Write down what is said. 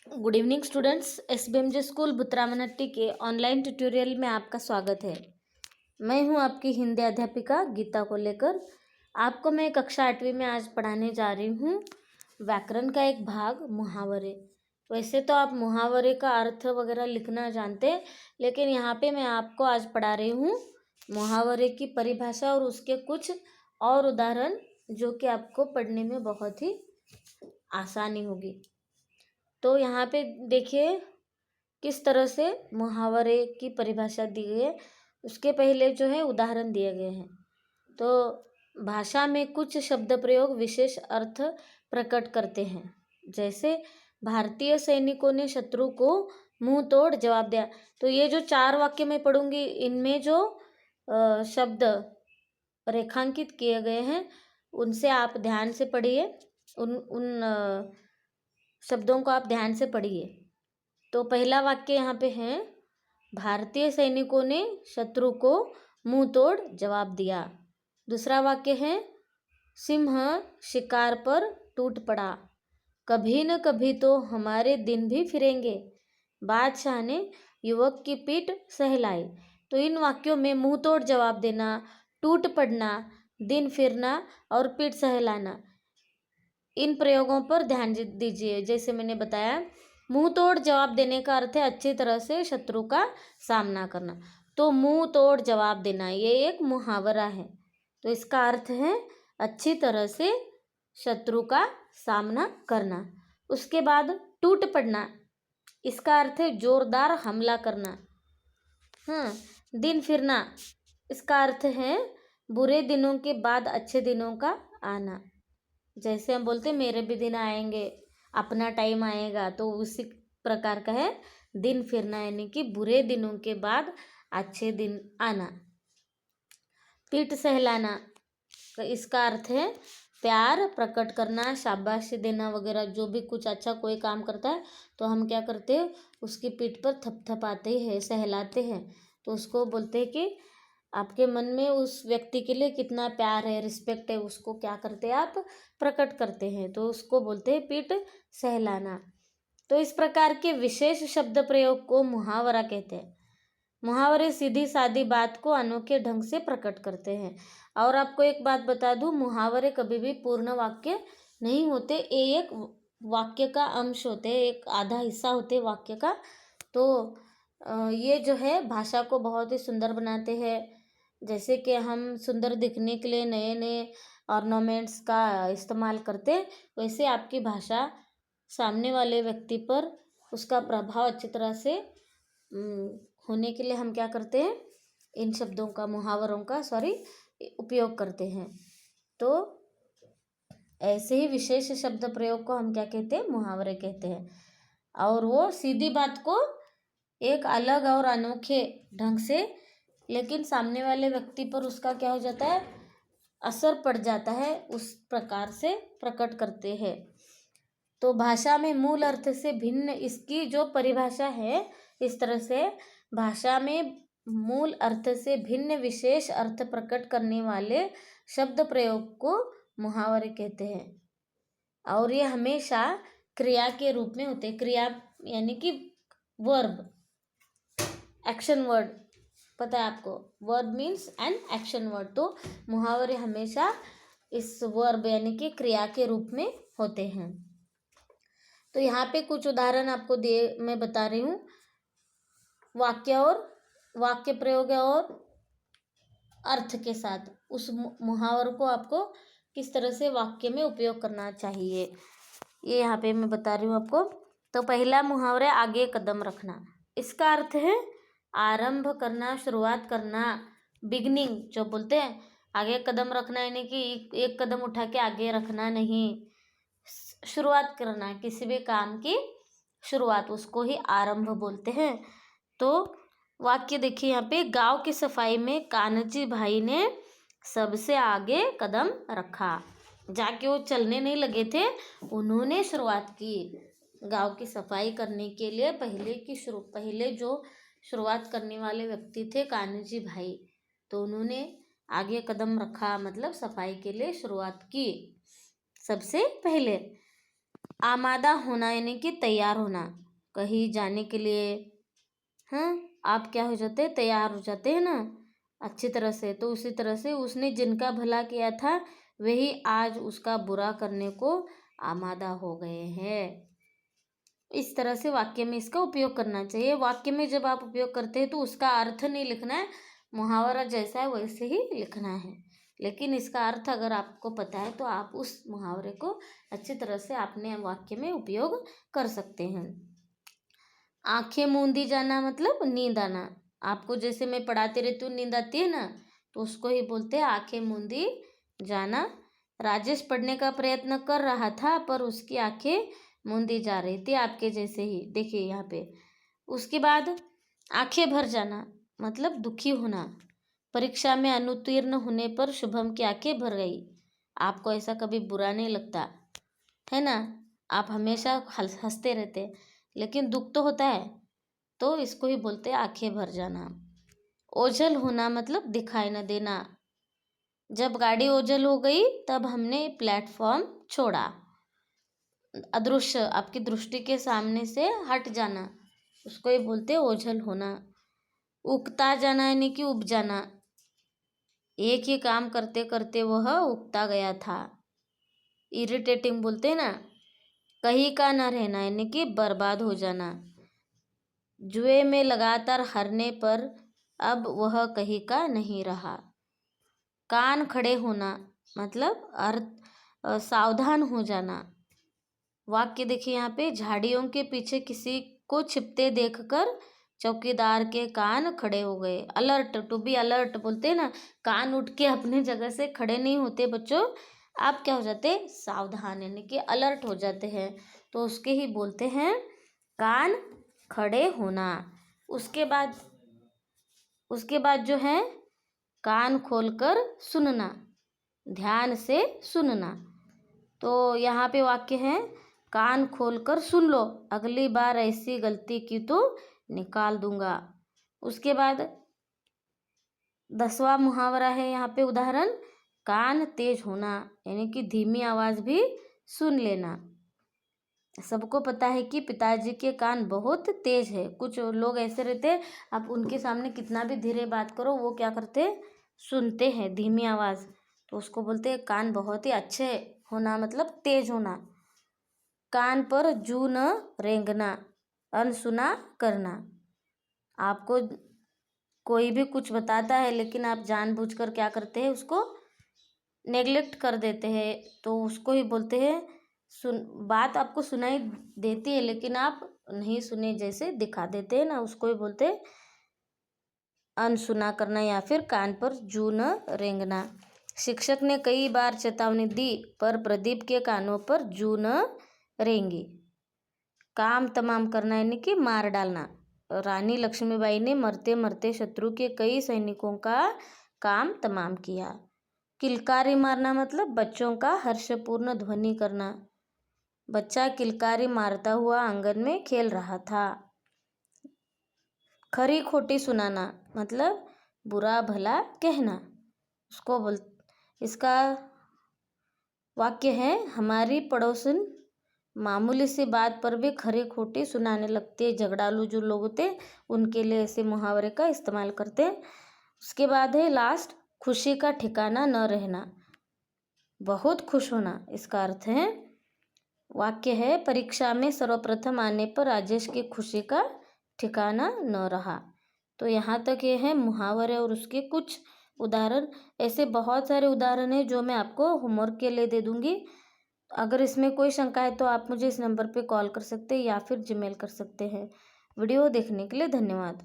Good evening students. SBMJ school Butharamanatti के online tutorial में आपका स्वागत है। मैं हूं आपकी हिंदी अध्यापिका गीता को लेकर आपको मैं कक्षा 8वीं में आज पढ़ाने जा रही हूं व्याकरण का एक भाग मुहावरे। वैसे तो आप मुहावरे का अर्थ वगैरह लिखना जानते हैं, लेकिन यहाँ पे मैं आपको आज पढ़ा रही हूँ मुहावरे की परिभाषा और उसके कुछ और उदाहरण जो कि आपको पढ़ने में बहुत ही आसानी होगी। तो यहाँ पे देखिए किस तरह से मुहावरे की परिभाषा दी गई है। उसके पहले जो है उदाहरण दिए गए हैं। तो भाषा में कुछ शब्द प्रयोग विशेष अर्थ प्रकट करते हैं। जैसे भारतीय सैनिकों ने शत्रु को मुंह तोड़ जवाब दिया। तो ये जो 4 वाक्य मैं पढ़ूंगी, इनमें जो शब्द रेखांकित किए गए हैं उनसे आप ध्यान से पढ़िए। उन शब्दों को आप ध्यान से पढ़िए। तो पहला वाक्य यहाँ पे है, भारतीय सैनिकों ने शत्रु को मुंह तोड़ जवाब दिया। दूसरा वाक्य है, सिंह शिकार पर टूट पड़ा, कभी न कभी तो हमारे दिन भी फिरेंगे, बादशाह ने युवक की पीठ सहलाई। तो इन वाक्यों में मुंह तोड़ जवाब देना, टूट पड़ना, दिन फिरना और पीठ सहलाना, इन प्रयोगों पर ध्यान दीजिए। जैसे मैंने बताया, मुंह तोड़ जवाब देने का अर्थ है अच्छी तरह से शत्रु का सामना करना। तो मुंह तोड़ जवाब देना ये एक मुहावरा है। तो इसका अर्थ है अच्छी तरह से शत्रु का सामना करना। उसके बाद टूट पड़ना, इसका अर्थ है जोरदार हमला करना। दिन फिरना, इसका अर्थ है बुरे दिनों के बाद अच्छे दिनों का आना। जैसे हम बोलते हैं मेरे भी दिन आएंगे, अपना टाइम आएगा, तो उसी प्रकार का है दिन फिरना, यानी कि बुरे दिनों के बाद अच्छे दिन आना। पीठ सहलाना, इसका अर्थ है प्यार प्रकट करना, शाबाशी देना वगैरह। जो भी कुछ अच्छा कोई काम करता है तो हम क्या करते हैं, उसकी पीठ पर थपथपाते हैं, सहलाते हैं। तो उसको बोलते हैं कि आपके मन में उस व्यक्ति के लिए कितना प्यार है, रिस्पेक्ट है, उसको क्या करते हैं आप प्रकट करते हैं। तो उसको बोलते हैं पीठ सहलाना। तो इस प्रकार के विशेष शब्द प्रयोग को मुहावरा कहते हैं। मुहावरे सीधी सादी बात को अनोखे ढंग से प्रकट करते हैं। और आपको एक बात बता दूं, मुहावरे कभी भी पूर्ण वाक्य नहीं होते, ये एक वाक्य का अंश होते हैं, एक आधा हिस्सा होते वाक्य का। तो ये जो है भाषा को बहुत ही सुंदर बनाते हैं। जैसे कि हम सुंदर दिखने के लिए नए नए ऑर्नामेंट्स का इस्तेमाल करते हैं, वैसे आपकी भाषा सामने वाले व्यक्ति पर उसका प्रभाव अच्छी तरह से होने के लिए हम क्या करते हैं, इन शब्दों का मुहावरों का उपयोग करते हैं। तो ऐसे ही विशेष शब्द प्रयोग को हम क्या कहते हैं, मुहावरे कहते हैं। और वो सीधी बात को एक अलग और अनोखे ढंग से, लेकिन सामने वाले व्यक्ति पर उसका क्या हो जाता है, असर पड़ जाता है, उस प्रकार से प्रकट करते हैं। तो भाषा में मूल अर्थ से भिन्न इसकी जो परिभाषा है, इस तरह से भाषा में मूल अर्थ से भिन्न विशेष अर्थ प्रकट करने वाले शब्द प्रयोग को मुहावरे कहते हैं। और ये हमेशा क्रिया के रूप में होते हैं। क्रिया यानी कि वर्ब, एक्शन वर्ड, पता है आपको, verb means an action word. तो मुहावरे हमेशा इस वर्ब यानी कि क्रिया के रूप में होते हैं। तो यहाँ पे कुछ उदाहरण आपको मैं बता रही हूँ, वाक्य प्रयोग और अर्थ के साथ उस मुहावरे को आपको किस तरह से वाक्य में उपयोग करना चाहिए, ये यहाँ पे मैं बता रही हूँ आपको। तो पहला मुहावरा, आगे कदम रखना। इसका अर्थ है आरंभ करना, शुरुआत करना, बिगनिंग जो बोलते हैं। आगे कदम रखना यानी कि एक कदम उठा के आगे रखना नहीं, शुरुआत करना, किसी भी काम की शुरुआत, उसको ही आरंभ बोलते हैं। तो वाक्य देखिए यहाँ पे, गांव की सफाई में कान्जी भाई ने सबसे आगे कदम रखा। जाके वो चलने नहीं लगे थे, उन्होंने शुरुआत की। गांव की सफाई करने के लिए पहले जो शुरुआत करने वाले व्यक्ति थे कान्जी भाई, तो उन्होंने आगे कदम रखा, मतलब सफाई के लिए शुरुआत की सबसे पहले। आमादा होना यानी कि तैयार होना, कहीं जाने के लिए। हाँ, आप क्या हो जाते हैं, तैयार हो जाते हैं ना अच्छी तरह से। तो उसी तरह से उसने जिनका भला किया था वही आज उसका बुरा करने को आमादा हो गए हैं। इस तरह से वाक्य में इसका उपयोग करना चाहिए। वाक्य में जब आप उपयोग करते हैं तो उसका अर्थ नहीं लिखना है, मुहावरा जैसा है वैसे ही लिखना है। लेकिन इसका अर्थ अगर आपको पता है तो आप उस मुहावरे को अच्छी तरह से अपने वाक्य में उपयोग कर सकते हैं। आंखें मूंदी जाना मतलब नींद आना। आपको जैसे मैं पढ़ाती रहती हूँ, नींद आती है ना, तो उसको ही बोलते हैं आंखें मूंदी जाना। राजेश पढ़ने का प्रयत्न कर रहा था पर उसकी आंखें मूंदी जा रही थी, आपके जैसे ही। देखिए यहाँ पे। उसके बाद आंखें भर जाना मतलब दुखी होना। परीक्षा में अनुत्तीर्ण होने पर शुभम की आंखें भर गई। आपको ऐसा कभी बुरा नहीं लगता है ना, आप हमेशा हंसते रहते, लेकिन दुख तो होता है। तो इसको ही बोलते हैं आंखें भर जाना। ओझल होना मतलब दिखाई न देना। जब गाड़ी ओझल हो गई तब हमने प्लेटफॉर्म छोड़ा। अदृश्य, आपकी दृष्टि के सामने से हट जाना, उसको ही बोलते हैं ओझल होना। उगता जाना यानी कि उब जाना। एक ही काम करते करते वह उगता गया था। इरिटेटिंग बोलते हैं ना। कहीं का ना रहना यानी कि बर्बाद हो जाना। जुए में लगातार हारने पर अब वह कहीं का नहीं रहा। कान खड़े होना मतलब अर्थ सावधान हो जाना। वाक्य देखिए यहाँ पे, झाड़ियों के पीछे किसी को छिपते देखकर चौकीदार के कान खड़े हो गए। अलर्ट, टू बी अलर्ट बोलते हैं ना। कान उठ के अपने जगह से खड़े नहीं होते बच्चों, आप क्या हो जाते, सावधान यानी कि अलर्ट हो जाते हैं। तो उसके ही बोलते हैं कान खड़े होना। उसके बाद जो है कान खोलकर सुनना, ध्यान से सुनना। तो यहाँ पे वाक्य है कान खोलकर सुन लो, अगली बार ऐसी गलती की तो निकाल दूंगा। उसके बाद 10वां मुहावरा है यहाँ पे उदाहरण, कान तेज होना यानी कि धीमी आवाज भी सुन लेना। सबको पता है कि पिताजी के कान बहुत तेज है। कुछ लोग ऐसे रहते हैं, आप उनके सामने कितना भी धीरे बात करो वो क्या करते, सुनते हैं धीमी आवाज। तो उसको बोलते हैं कान बहुत ही अच्छे होना मतलब तेज होना। कान पर जू न रेंगना, अनसुना करना। आपको कोई भी कुछ बताता है लेकिन आप जानबूझकर क्या करते हैं, उसको नेग्लेक्ट कर देते हैं। तो उसको ही बोलते हैं बात आपको सुनाई देती है लेकिन आप नहीं सुने जैसे दिखा देते हैं ना, उसको ही बोलते हैं अनसुना करना या फिर कान पर जू न रेंगना। शिक्षक ने कई बार चेतावनी दी पर प्रदीप के कानों पर जू न रेंगी। काम तमाम करना यानी कि मार डालना। रानी लक्ष्मीबाई ने मरते मरते शत्रु के कई सैनिकों का काम तमाम किया। किलकारी मारना मतलब बच्चों का हर्षपूर्ण ध्वनि करना। बच्चा किलकारी मारता हुआ आंगन में खेल रहा था। खरी खोटी सुनाना मतलब बुरा भला कहना। इसका वाक्य है हमारी पड़ोसन मामूली सी बात पर भी खरी खोटी सुनाने लगते हैं। झगड़ालू जो लोग होते हैं उनके लिए ऐसे मुहावरे का इस्तेमाल करते हैं। उसके बाद है लास्ट, खुशी का ठिकाना न रहना, बहुत खुश होना। इसका अर्थ है, वाक्य है परीक्षा में सर्वप्रथम आने पर राजेश की खुशी का ठिकाना न रहा। तो यहाँ तक ये है मुहावरे और उसके कुछ उदाहरण। ऐसे बहुत सारे उदाहरण हैं जो मैं आपको होमवर्क के लिए दे दूँगी। अगर इसमें कोई शंका है तो आप मुझे इस नंबर पे कॉल कर सकते हैं या फिर जीमेल कर सकते हैं। वीडियो देखने के लिए धन्यवाद।